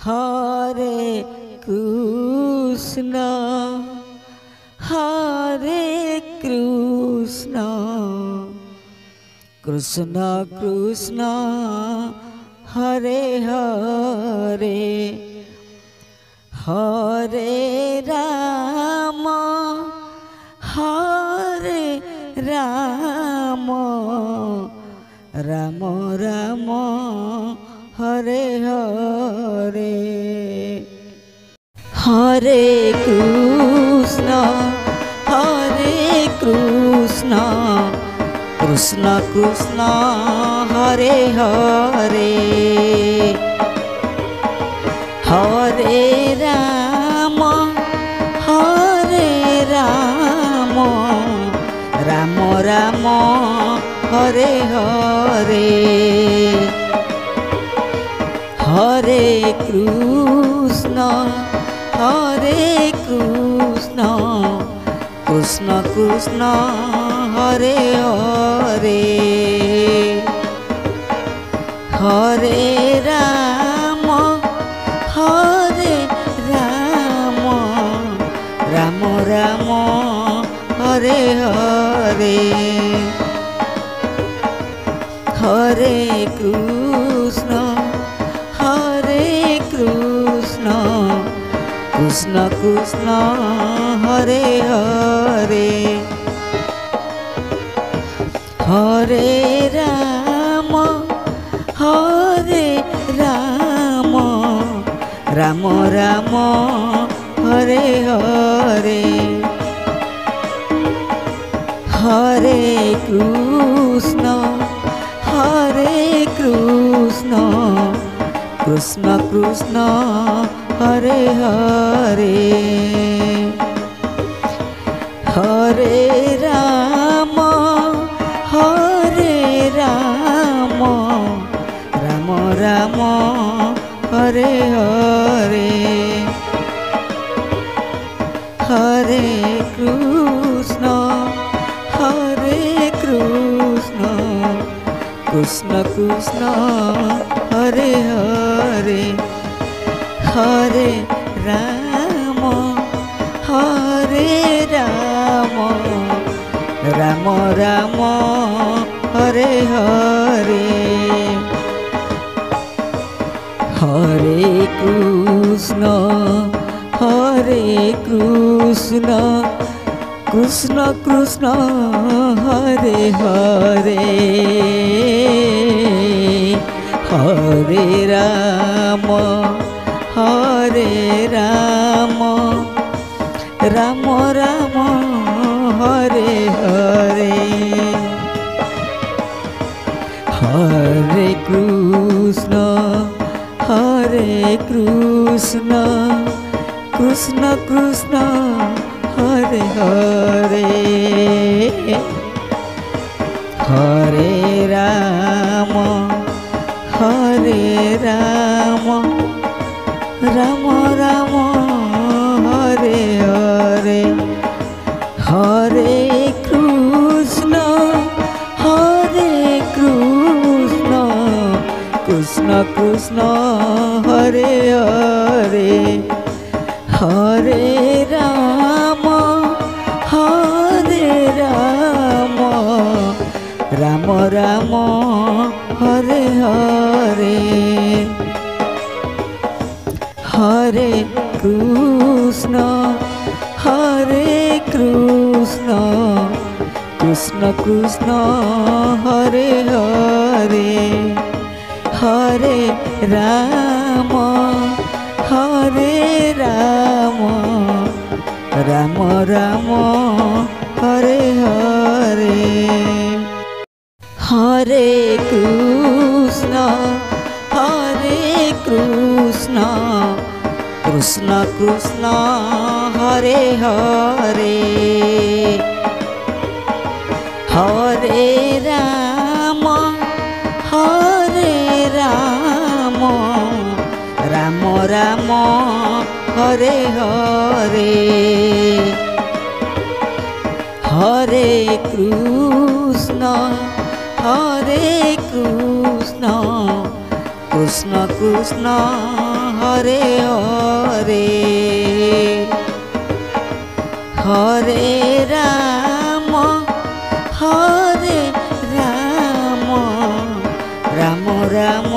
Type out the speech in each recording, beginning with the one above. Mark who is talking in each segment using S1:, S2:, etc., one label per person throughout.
S1: Hare Krishna Krishna Krishna Hare Hare Hare Ram Ram Ram Hare Hare Hare Krishna Krishna Krishna Hare Hare Hare Ram Ram Ram Hare Hare Hare Krishna Krishna Krishna Hare Hare Hare Ram Ram Ram Hare Hare Hare Krishna Krishna Krishna Hare Hare Hare Ram Ram Ram Hare Hare Hare Krishna Krishna Krishna Hare Hare Hare Ram Ram Ram Hare Hare Hare Krishna Krishna Krishna Hare Hare Hare Ram Ram Ram Hare Hare Hare Krishna Krishna Krishna Hare Hare Hare Ram Ram Ram Hare Hare Hare Krishna Krishna Krishna Hare Hare Hare Ram Ram Ram Hare Hare Hare Krishna Krishna Krishna Hare Hare Hare Ram Ram Ram Hare Hare Hare Krishna Krishna Krishna Hare Hare Hare Ram Ram Ram Hare Hare Hare Krishna Krishna Krishna Hare Hare Hare Ram Ram Ram Hare Hare Hare Krishna Krishna Krishna Hare Hare Hare Ram Hare Ram Ram Ram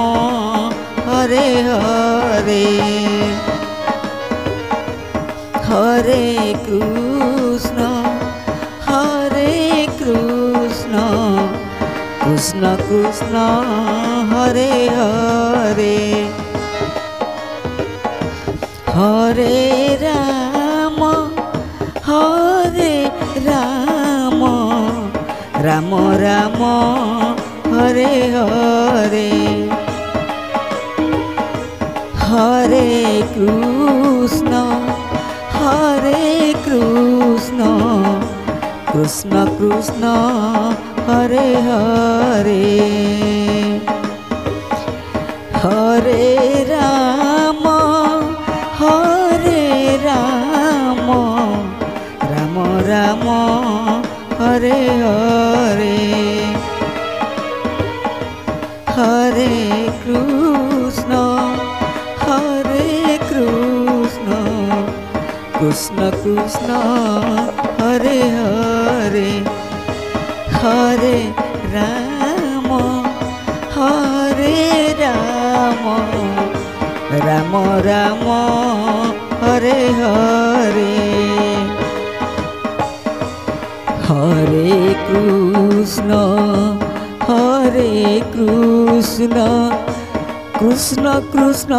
S1: Hare Hare Hare Krishna Krishna Krishna Hare Hare Hare Ram Ram Ram Hare Hare Hare Krishna Krishna Krishna Hare Hare Hare Ram Ram Ram Hare Hare Hare Krishna Krishna Krishna Hare Hare Hare Ram Ram Ram Hare Hare Hare Krishna Krishna Krishna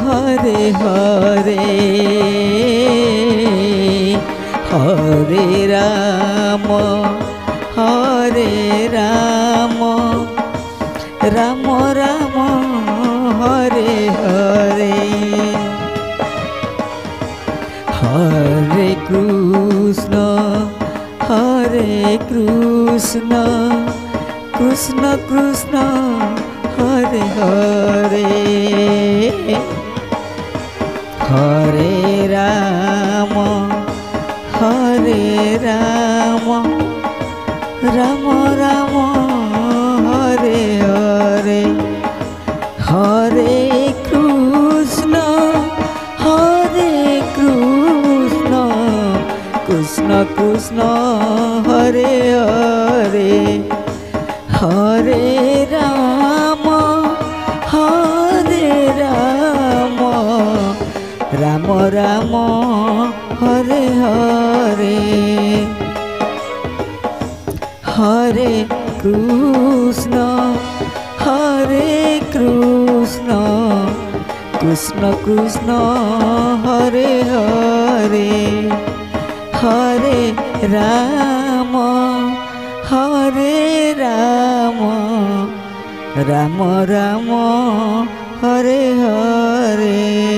S1: Hare Hare Hare Ram Ram Ram Hare Hare Hare Krishna Krishna Krishna Hare Hare Hare Ram Ram Ram Hare Hare Hare Krishna Krishna Krishna Hare Hare Hare Ram Ram Ram Hare Hare Hare Krishna Krishna Krishna Hare Hare Hare Ram Ram Ram Hare Hare